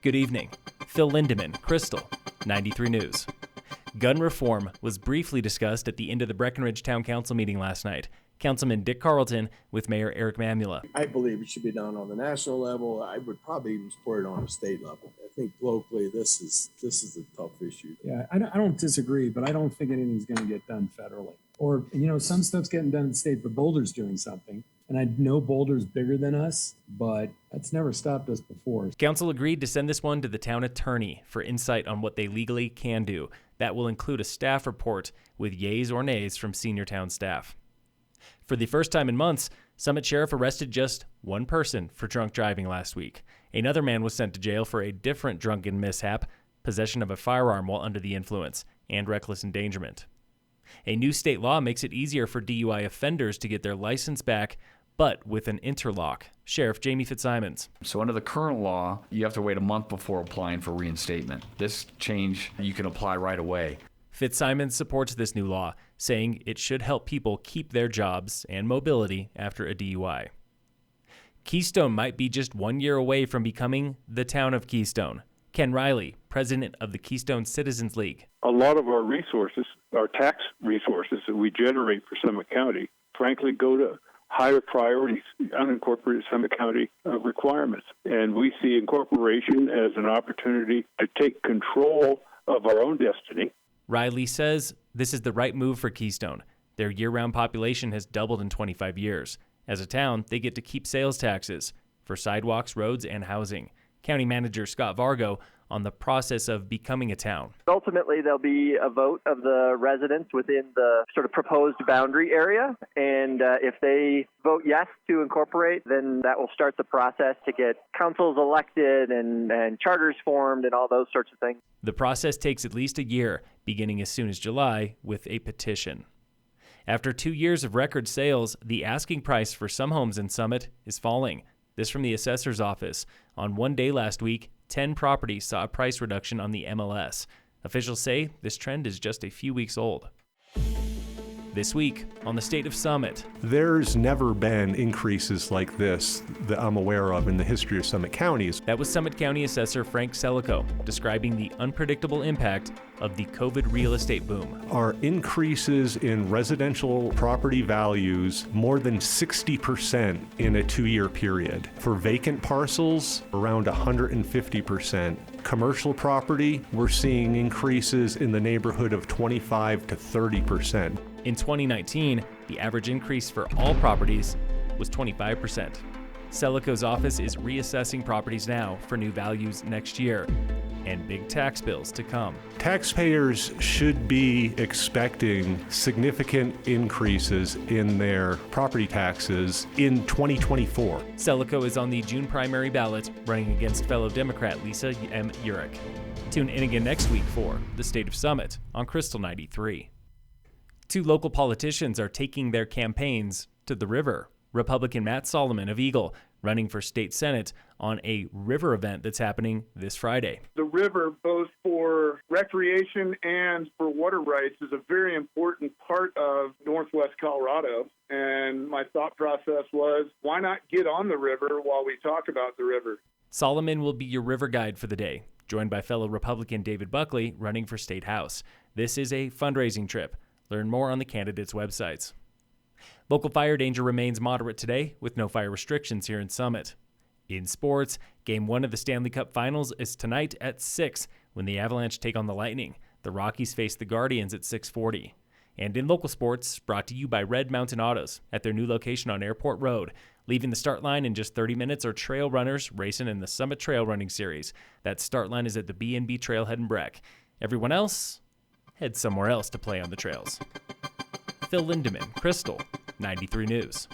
Good evening. Phil Lindemann, Krystal, 93 News. Gun reform was briefly discussed at the end of the Breckenridge Town Council meeting last night. Councilman Dick Carlton with Mayor Eric Mamula. I believe it should be done on the national level. I would probably even support it on the state level. I think locally this is a tough issue. Yeah, I don't disagree, but I don't think anything's going to get done federally. Or, some stuff's getting done in the state, but Boulder's doing something. And I know Boulder's bigger than us, but that's never stopped us before. Council agreed to send this one to the town attorney for insight on what they legally can do. That will include a staff report with yays or nays from senior town staff. For the first time in months, Summit Sheriff arrested just one person for drunk driving last week. Another man was sent to jail for a different drunken mishap, possession of a firearm while under the influence, and reckless endangerment. A new state law makes it easier for DUI offenders to get their license back, but with an interlock. Sheriff Jamie Fitzsimons. So under the current law, you have to wait a month before applying for reinstatement. This change, you can apply right away. Fitzsimons supports this new law, saying it should help people keep their jobs and mobility after a DUI. Keystone might be just 1 year away from becoming the town of Keystone. Ken Riley, president of the Keystone Citizens League. A lot of our resources, our tax resources that we generate for Summit County, frankly, go to higher priorities, unincorporated Summit County requirements. And we see incorporation as an opportunity to take control of our own destiny. Riley says this is the right move for Keystone. Their year-round population has doubled in 25 years. As a town, they get to keep sales taxes for sidewalks, roads, and housing. County Manager Scott Vargo on the process of becoming a town. Ultimately, there'll be a vote of the residents within the sort of proposed boundary area, and if they vote yes to incorporate, then that will start the process to get councils elected and charters formed and all those sorts of things. The process takes at least a year, beginning as soon as July with a petition. After 2 years of record sales, the asking price for some homes in Summit is falling. This from the assessor's office. On one day last week, 10 properties saw a price reduction on the MLS. Officials say this trend is just a few weeks old. This week on the State of Summit. There's never been increases like this that I'm aware of in the history of Summit County. That was Summit County Assessor Frank Selico describing the unpredictable impact of the COVID real estate boom. Our increases in residential property values more than 60% in a 2-year period. For vacant parcels, around 150%. Commercial property, we're seeing increases in the neighborhood of 25 to 30%. In 2019, the average increase for all properties was 25%. Selico's office is reassessing properties now for new values next year and big tax bills to come. Taxpayers should be expecting significant increases in their property taxes in 2024. Selico is on the June primary ballot, running against fellow Democrat Lisa M. Urich. Tune in again next week for the State of Summit on Krystal 93. 2 local politicians are taking their campaigns to the river. Republican Matt Solomon of Eagle running for state senate on a river event that's happening this Friday. The river, both for recreation and for water rights, is a very important part of Northwest Colorado. And my thought process was, why not get on the river while we talk about the river? Solomon will be your river guide for the day, joined by fellow Republican David Buckley running for State House. This is a fundraising trip. Learn more on the candidates' websites. Local fire danger remains moderate today, with no fire restrictions here in Summit. In sports, Game 1 of the Stanley Cup Finals is tonight at 6 when the Avalanche take on the Lightning. The Rockies face the Guardians at 6:40. And in local sports, brought to you by Red Mountain Autos at their new location on Airport Road. Leaving the start line in just 30 minutes are trail runners racing in the Summit Trail Running Series. That start line is at the B&B Trailhead in Breck. Everyone else, head somewhere else to play on the trails. Phil Lindemann, Krystal, 93 News.